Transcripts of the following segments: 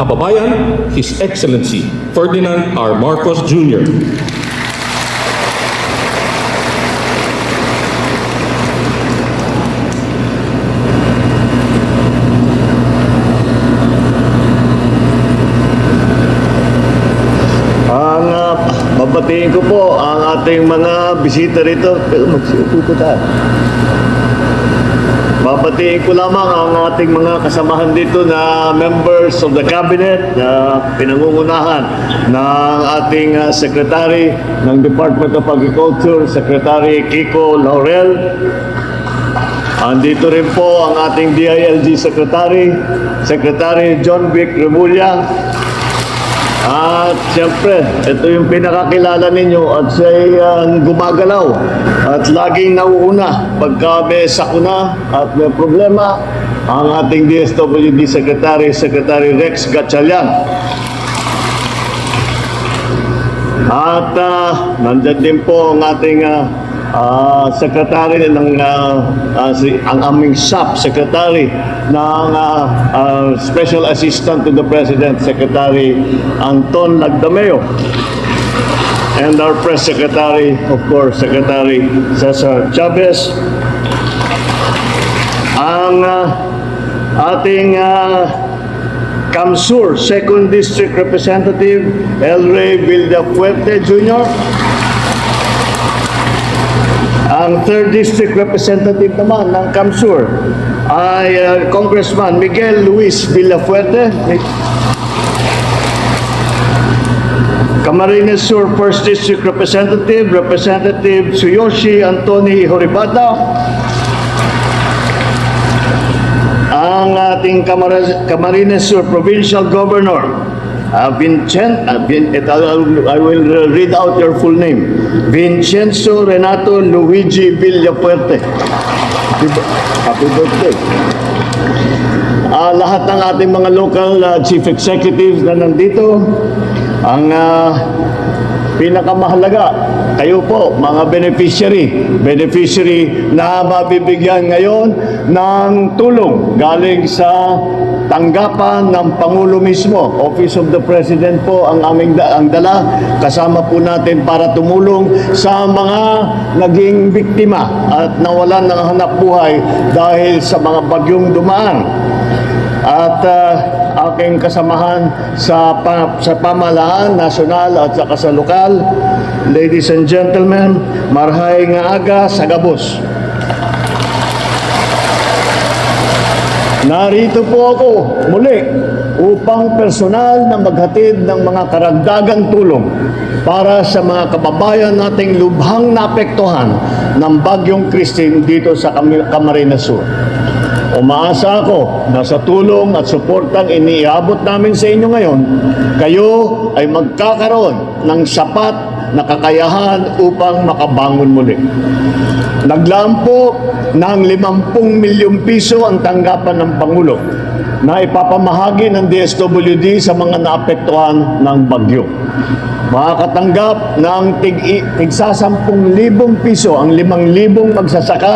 kababayan, His Excellency Ferdinand R. Marcos Jr. Babatiin ko po ang ating mga bisita rito. Pero magsiupo po tayo. Babatiin ko lamang ang ating mga kasamahan dito na members of the cabinet na pinangungunahan ng ating Secretary ng Department of Agriculture, Secretary Kiko Laurel. Andito rin po ang ating DILG Secretary, Secretary John Vic Remulla. At siyempre, ito yung pinakakilala ninyo at siya'y gumagalaw at laging nauuna pagka may sakuna at may problema, ang ating DSWD Secretary, Secretary Rex Gatchalian. At nandyan din po ang ating secretary ng ang aming SAP secretary ng Special Assistant to the President, Secretary Anton Lagdameo, and our press secretary, of course, Secretary Cesar Chavez. Ang ating Kamsur 2nd District Representative Elray Villafuerte Jr., ang 3rd District Representative naman ng Kamsur ay Congressman Miguel Luis Villafuerte. Camarines Sur 1st District Representative, Representative Tsuyoshi Antony Horibata. Ang ating Camarines Sur Provincial Governor, I will read out your full name. Vincenzo Renato Luigi Villafuerte. Happy birthday. Lahat ng ating mga local chief executives na nandito, ang pinakamahalaga, kayo po, mga beneficiary na mabibigyan ngayon ng tulong galing sa tanggapan ng Pangulo mismo. Office of the President po ang ang dala. Kasama po natin para tumulong sa mga naging biktima at nawalan ng hanap buhay dahil sa mga bagyong dumaan. At aking kasamahan sa pamahalaan, nasyonal at saka sa lokal, ladies and gentlemen, marhay nga aga sa gabos. Narito po ako muli upang personal na maghatid ng mga karagdagang tulong para sa mga kababayan nating lubhang naapektuhan ng Bagyong Christine dito sa Camarines Sur. Umaasa ako na sa tulong at suportang iniabot namin sa inyo ngayon, kayo ay magkakaroon ng sapat na kakayahan upang makabangon muli. Naglaan po ng 50 milyong piso ang tanggapan ng Pangulo na ipapamahagi ng DSWD sa mga naapektuhan ng bagyo. Makakatanggap ng tig-10,000 piso ang 5,000 magsasaka,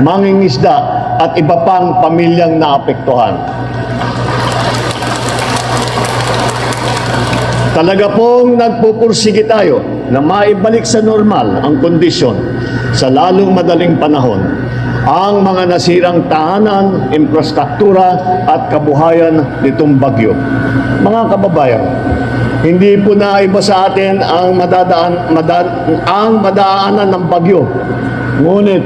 mangingisda at iba pang pamilyang naapektuhan. Talaga pong nagpupursige tayo na maibalik sa normal ang kondisyon sa lalong madaling panahon ang mga nasirang tahanan, infrastruktura at kabuhayan nitong bagyo. Mga kababayan, hindi po na iba sa atin ang madaanan ng bagyo. Ngunit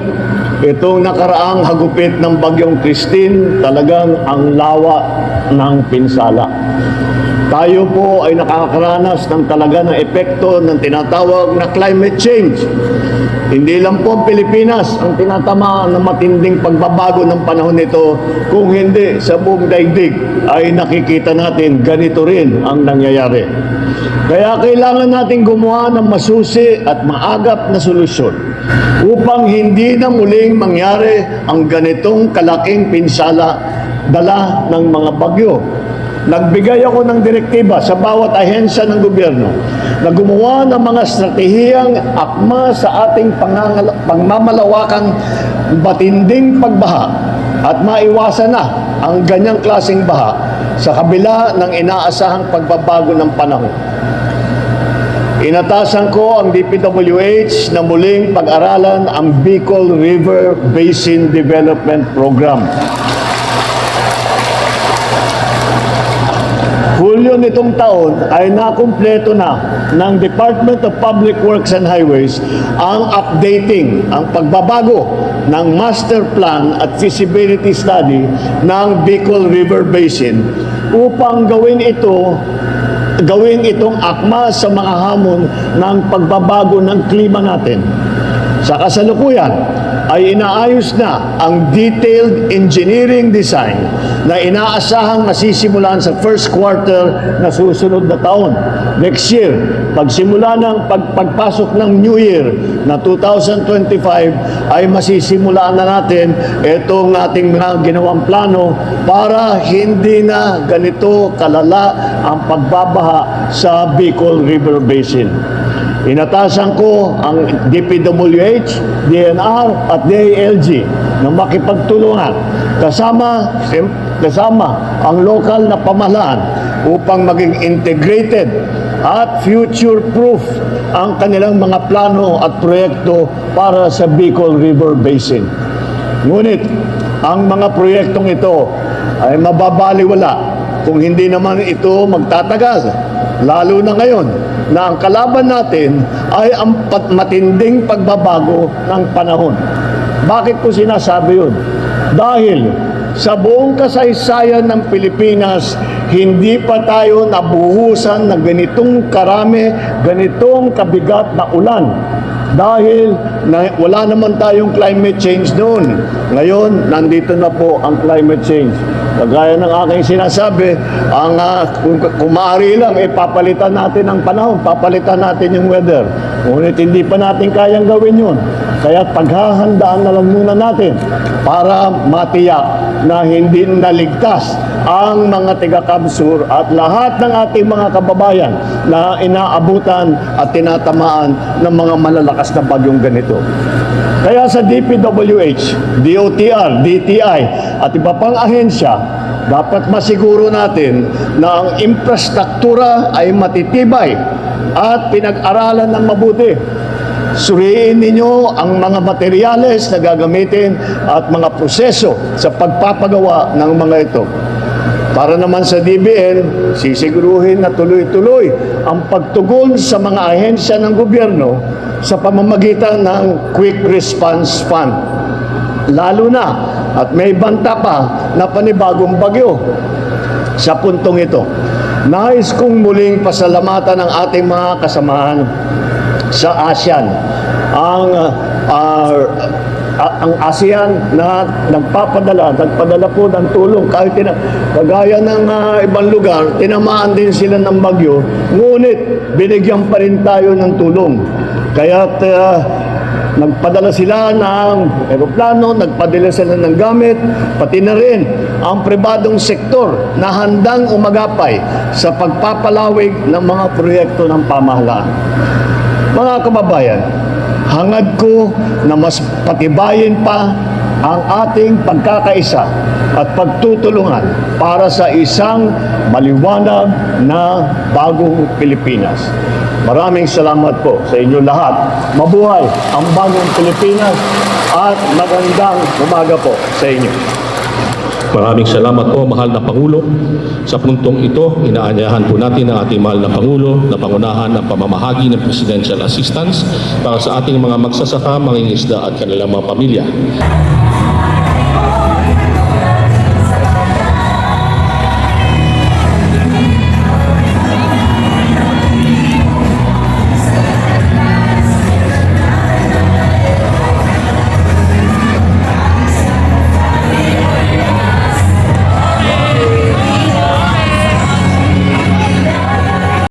itong nakaraang hagupit ng Bagyong Christine, talagang ang lawa ng pinsala. Tayo po ay nakakaranas ng talaga ng epekto ng tinatawag na climate change. Hindi lang po ang Pilipinas ang tinatamaan ng matinding pagbabago ng panahon nito, kung hindi sa buong daigdig ay nakikita natin ganito rin ang nangyayari. Kaya kailangan natin gumawa ng masusi at maagap na solusyon upang hindi na muling mangyari ang ganitong kalaking pinsala dala ng mga bagyo. Nagbigay ako ng direktiba sa bawat ahensya ng gobyerno na gumawa ng mga estratehiyang akma sa ating pagmamalawakang matinding pagbaha at maiwasan na ang ganyang klaseng baha sa kabila ng inaasahang pagbabago ng panahon. Inatasan ko ang DPWH na muling pag-aralan ang Bicol River Basin Development Program. Hulyo nitong taon ay nakumpleto na ng Department of Public Works and Highways ang updating, ang pagbabago ng Master Plan at Feasibility Study ng Bicol River Basin upang gawin itong akma sa mga hamon ng pagbabago ng klima natin. Sa kasalukuyan ay inaayos na ang detailed engineering design na inaasahang masisimulan sa first quarter na susunod na taon. Next year, pagsimula ng pagpasok ng New Year na 2025 ay masisimulaan na natin itong ating mga ginawang plano para hindi na ganito kalala ang pagbabaha sa Bicol River Basin. Inatasan ko ang DPWH, DNR at DILG na makipagtulungan kasama ang lokal na pamahalaan upang maging integrated at future-proof ang kanilang mga plano at proyekto para sa Bicol River Basin. Ngunit ang mga proyektong ito ay mababaliwala kung hindi naman ito magtatagal, lalo na ngayon na ang kalaban natin ay ang matinding pagbabago ng panahon. Bakit ko sinasabi yun? Dahil sa buong kasaysayan ng Pilipinas, hindi pa tayo nabuhusan ng ganitong karami, ganitong kabigat na ulan. Dahil wala naman tayong climate change noon. Ngayon, nandito na po ang climate change. Kagaya ng aking sinasabi, kung maaari lang, papalitan natin ang panahon, papalitan natin yung weather. Ngunit hindi pa natin kayang gawin yun. Kaya paghahandaan na lang muna natin para matiyak na hindi naligtas ang mga taga-Kamsur at lahat ng ating mga kababayan na inaabutan at tinatamaan ng mga malalakas na bagyong ganito. Kaya sa DPWH, DOTR, DTI at iba pang ahensya, dapat masiguro natin na ang infrastruktura ay matitibay at pinag-aralan ng mabuti. Suriin ninyo ang mga materyales na gagamitin at mga proseso sa pagpapagawa ng mga ito. Para naman sa DBN, sisiguruhin na tuloy-tuloy ang pagtugon sa mga ahensya ng gobyerno sa pamamagitan ng Quick Response Fund. Lalo na at may banta pa na panibagong bagyo. Sa puntong ito, nais kong muling pasalamatan ang ating mga kasamahan sa ASEAN. Ang ASEAN na nagpadala po ng tulong kahit kagaya ng ibang lugar, tinamaan din sila ng bagyo, ngunit binigyan pa rin tayo ng tulong. Kaya nagpadala sila ng eroplano, nagpadala sila ng gamit, pati na rin ang pribadong sektor na handang umagapay sa pagpapalawig ng mga proyekto ng pamahalaan. Mga kababayan, hangad ko na mas patibayin pa ang ating pagkakaisa at pagtutulungan para sa isang maliwanag na bagong Pilipinas. Maraming salamat po sa inyo lahat. Mabuhay ang bagong Pilipinas at magandang umaga po sa inyo. Maraming salamat po, mahal na Pangulo. Sa puntong ito, inaanyahan po natin ang ating mahal na Pangulo na pangunahan ng pamamahagi ng Presidential Assistance para sa ating mga magsasaka, mangingisda at kanilang mga pamilya.